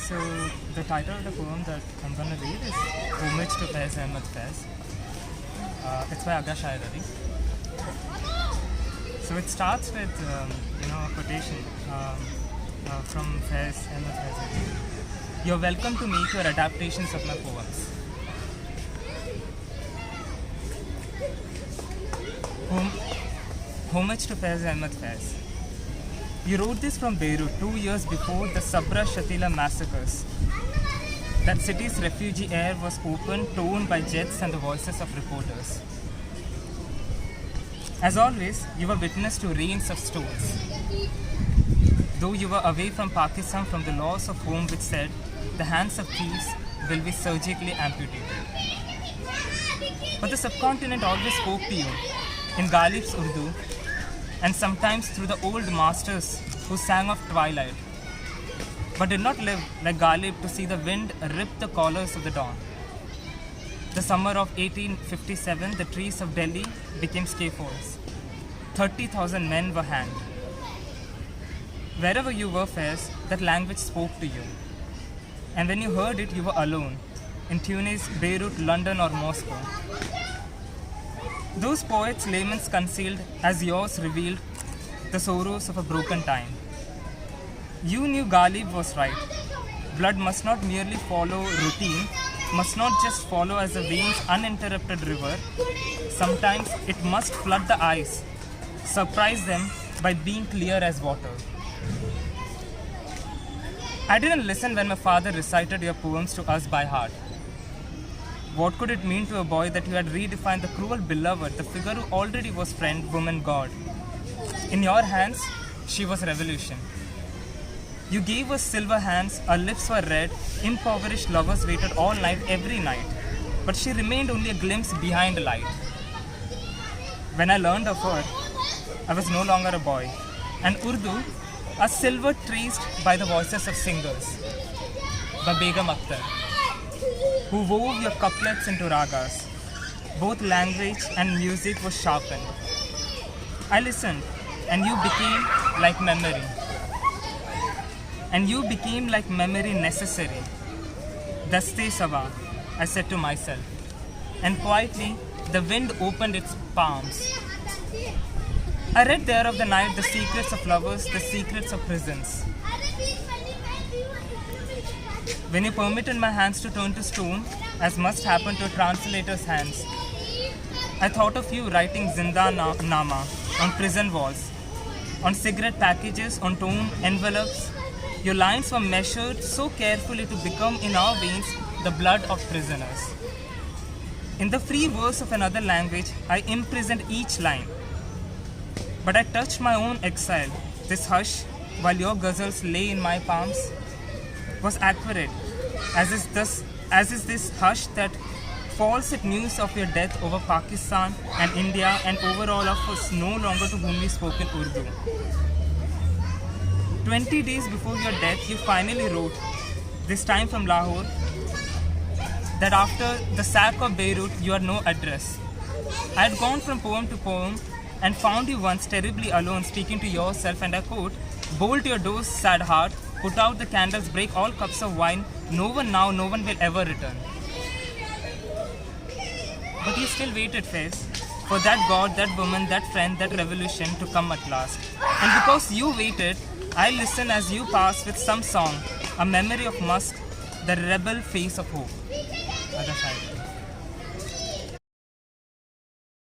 So the title of the poem that I'm going to read is Homage to Faiz Ahmed Faiz. It's by Agha Shahid Ali. So it starts with a quotation from Faiz Ahmed Faiz. You're welcome to make your adaptations of my poems. Homage to Faiz Ahmed Faiz. You wrote this from Beirut 2 years before the Sabra-Shatila massacres. That city's refugee-air was opened, torn by jets and the voices of reporters. As always, you were witness to rains of stones. Though you were away from Pakistan from the laws of home which said, the hands of thieves will be surgically amputated. But the subcontinent always spoke to you in Ghalib's Urdu, and sometimes through the old masters who sang of twilight, but did not live like Ghalib to see the wind rip the collars of the dawn. The summer of 1857, the trees of Delhi became scaffolds. 30,000 men were hanged. Wherever you were, Faiz, that language spoke to you. And when you heard it, you were alone, in Tunis, Beirut, London or Moscow. Those poets' laments concealed, as yours revealed, the sorrows of a broken time. You knew Ghalib was right. Blood must not merely follow routine, must not just follow as the veins' uninterrupted river. Sometimes it must flood the eyes, surprise them by being clear as water. I didn't listen when my father recited your poems to us by heart. What could it mean to a boy that you had redefined the cruel beloved, the figure who already was friend, woman, God? In your hands, she was revolution. You gave us silver hands, our lips were red, impoverished lovers waited all night, every night. But she remained only a glimpse behind a light. When I learned of her, I was no longer a boy. And Urdu, a silver traced by the voices of singers, by Begum Akhtar, who wove your couplets into ragas. Both language and music were sharpened. I listened, and you became like memory. And you became like memory necessary. Daste Sawa, I said to myself. And quietly, the wind opened its palms. I read there of the night the secrets of lovers, the secrets of prisons. When you permitted my hands to turn to stone, as must happen to a translator's hands, I thought of you writing Zinda Nama on prison walls, on cigarette packages, on torn envelopes. Your lines were measured so carefully to become in our veins the blood of prisoners. In the free verse of another language, I imprisoned each line. But I touched my own exile. This hush, while your ghazals lay in my palms, was accurate, as is this hush that falls at news of your death over Pakistan and India and over all of us no longer to whom we spoke in Urdu. 20 days before your death, you finally wrote, this time from Lahore, that after the sack of Beirut, you had no address. I had gone from poem to poem and found you once terribly alone, speaking to yourself, and I quote, bolt your doors, sad heart, put out the candles, break all cups of wine, no one now, no one will ever return. But you still waited, Faiz, for that God, that woman, that friend, that revolution to come at last. And because you waited, I listen as you pass with some song, a memory of musk, the rebel face of hope. Agha Shahid Ali.